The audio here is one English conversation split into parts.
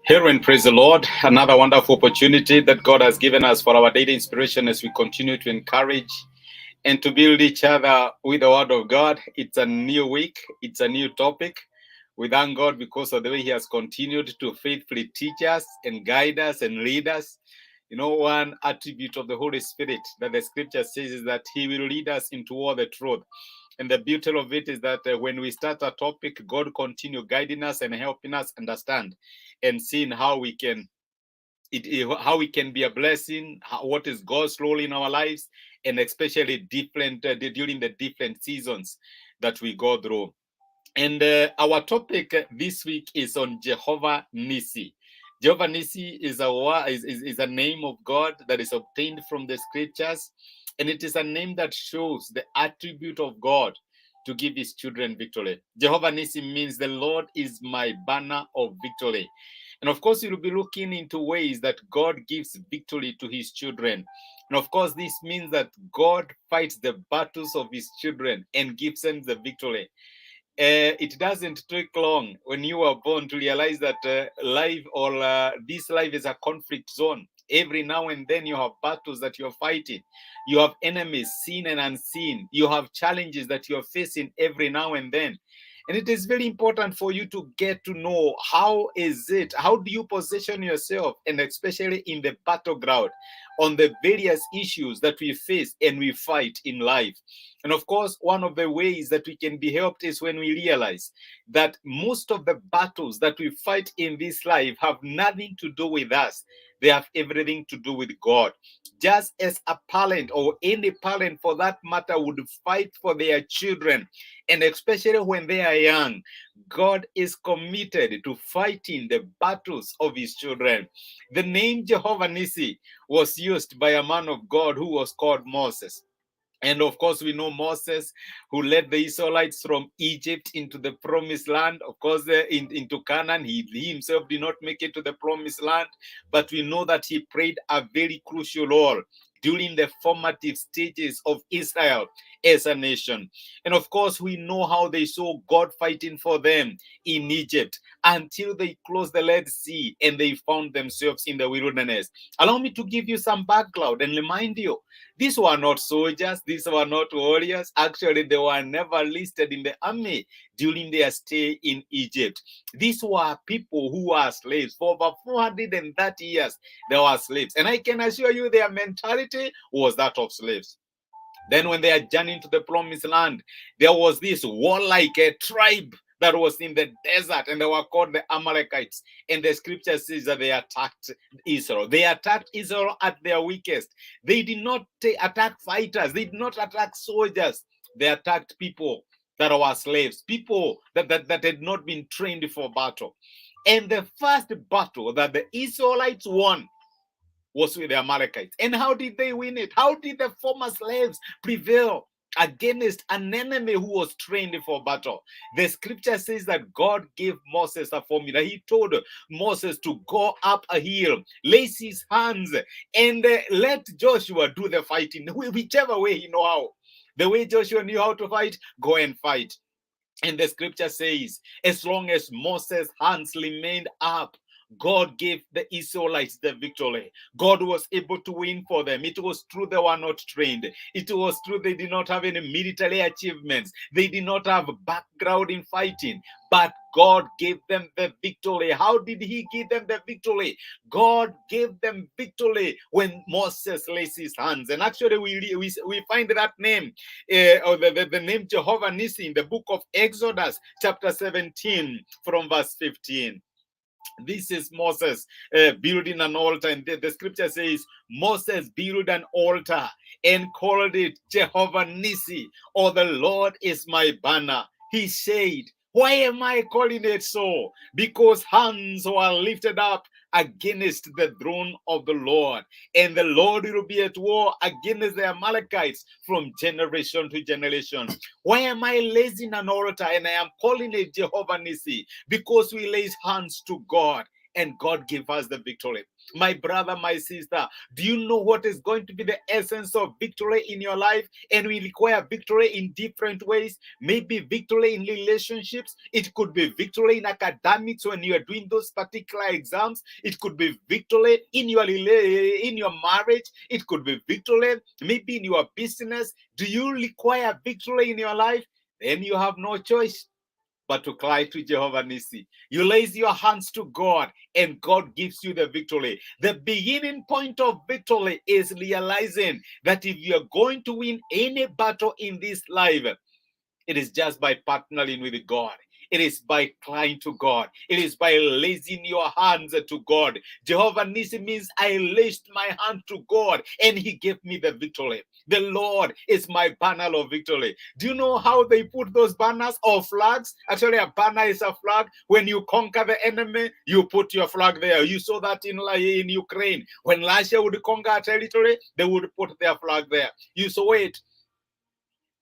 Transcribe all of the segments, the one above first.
Hear and praise the Lord. Another wonderful opportunity that God has given us for our daily inspiration as we continue to encourage and to build each other with the word of God. It's a new week. It's a new topic. We thank God because of the way He has continued to faithfully teach us and guide us and lead us. You know, one attribute of the Holy Spirit that the scripture says is that He will lead us into all the truth. And the beauty of it is that when we start a topic, God continue guiding us and helping us understand and seeing how we can how we can be a blessing, what is God's role in our lives, and especially during the different seasons that we go through. And our topic this week is on Jehova Nissi. Jehova Nissi is a name of God that is obtained from the scriptures, and it is a name that shows the attribute of God to give his children victory. Jehova Nissi means the Lord is my banner of victory. And of course, you'll be looking into ways that God gives victory to his children. And of course, this means that God fights the battles of his children and gives them the victory. It doesn't take long when you are born to realize that this life is a conflict zone. Every now and then you have battles that you're fighting. You have enemies seen and unseen. You have challenges that you're facing every now and then. And it is very important for you to get to know how do you position yourself, and especially in the battleground, on the various issues that we face and we fight in life. And of course, one of the ways that we can be helped is when we realize that most of the battles that we fight in this life have nothing to do with us. They have everything to do with God. Just as a parent or any parent for that matter would fight for their children, and especially when they are young, God is committed to fighting the battles of his children. The name Jehova Nissi was used by a man of God who was called Moses. And of course, we know Moses, who led the Israelites from Egypt into the promised land. Of course, into Canaan, he himself did not make it to the promised land. But we know that he played a very crucial role during the formative stages of Israel as a nation. And of course, we know how they saw God fighting for them in Egypt until they closed the Red Sea and they found themselves in the wilderness. Allow me to give you some background and remind you, these were not soldiers, these were not warriors. Actually, they were never listed in the army during their stay in Egypt. These were people who were slaves. For over 430 years, they were slaves. And I can assure you their mentality was that of slaves. Then when they are journeying to the promised land, there was this warlike tribe that was in the desert, and they were called the Amalekites. And the scripture says that they attacked Israel. They attacked Israel at their weakest. They did not attack fighters. They did not attack soldiers. They attacked people that were slaves, people that had not been trained for battle. And the first battle that the Israelites won was with the Amalekites. And how did they win it? How did the former slaves prevail against an enemy who was trained for battle? The scripture says that God gave Moses a formula. He told Moses to go up a hill, lace his hands, and let Joshua do the fighting, whichever way he know how. The way Joshua knew how to fight, go and fight. And the scripture says, as long as Moses' hands remained up, God gave the Israelites the victory. God was able to win for them. It was true they were not trained. It was true they did not have any military achievements. They did not have a background in fighting. But God gave them the victory. How did he give them the victory? God gave them victory when Moses laid his hands. And actually, we find that name, or the name Jehova Nissi in the book of Exodus, chapter 17, from verse 15. This is Moses building an altar, and the scripture says Moses built an altar and called it Jehova Nissi, or the Lord is my banner. He said, why am I calling it so? Because hands were lifted up against the throne of the Lord, and the Lord will be at war against the Amalekites from generation to generation. Why am I raising an altar and I am calling it Jehova Nissi? Because we raise hands to God and God give us the victory. My brother, my sister, do you know what is going to be the essence of victory in your life? And we require victory in different ways. Maybe victory in relationships. It could be victory in academics when you are doing those particular exams. It could be victory in your marriage. It could be victory maybe in your business. Do you require victory in your life? Then you have no choice but to cry to Jehova Nissi. You raise your hands to God and God gives you the victory. The beginning point of victory is realizing that if you're going to win any battle in this life, it is just by partnering with God. It is by crying to God. It is by raising your hands to God. Jehova Nissi means I raised my hand to God and he gave me the victory. The Lord is my banner of victory. Do you know how they put those banners or flags? Actually, a banner is a flag. When you conquer the enemy, you put your flag there. You saw that in Ukraine. When Russia would conquer a territory, they would put their flag there. You saw it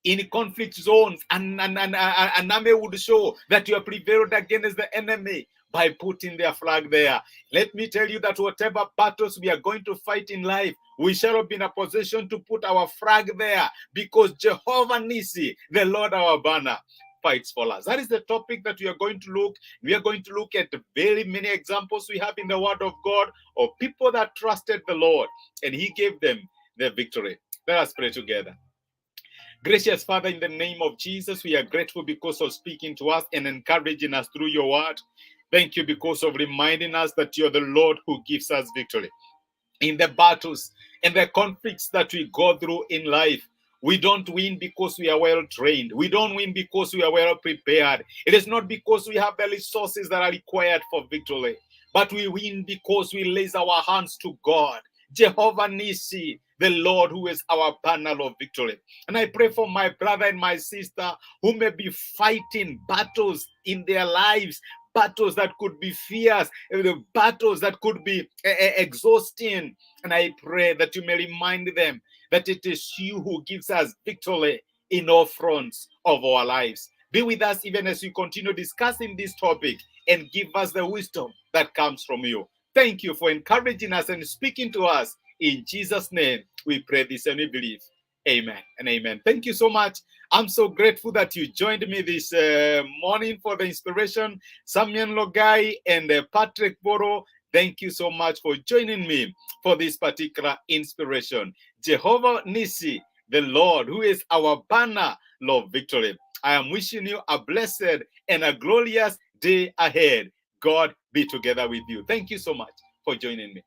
in conflict zones, and an army would show that you have prevailed against the enemy by putting their flag there. Let me tell you that whatever battles we are going to fight in life, we shall be in a position to put our flag there because Jehova Nissi, the Lord our banner, fights for us. That is the topic that we are going to look. We are going to look at very many examples we have in the Word of God of people that trusted the Lord and He gave them the victory. Let us pray together. Gracious Father, in the name of Jesus, we are grateful because of speaking to us and encouraging us through your word. Thank you because of reminding us that you're the Lord who gives us victory. In the battles and the conflicts that we go through in life, we don't win because we are well trained. We don't win because we are well prepared. It is not because we have the resources that are required for victory, but we win because we raise our hands to God. Jehova Nissi, the Lord who is our banner of victory. And I pray for my brother and my sister who may be fighting battles in their lives, battles that could be fierce, battles that could be exhausting. And I pray that you may remind them that it is you who gives us victory in all fronts of our lives. Be with us even as we continue discussing this topic and give us the wisdom that comes from you. Thank you for encouraging us and speaking to us. In Jesus' name, we pray this and we believe. Amen and amen. Thank you so much. I'm so grateful that you joined me this morning for the inspiration. Samuel Ngai and Patrick Boro, thank you so much for joining me for this particular inspiration. Jehova Nissi, the Lord who is our banner of victory. I am wishing you a blessed and a glorious day ahead. God be together with you. Thank you so much for joining me.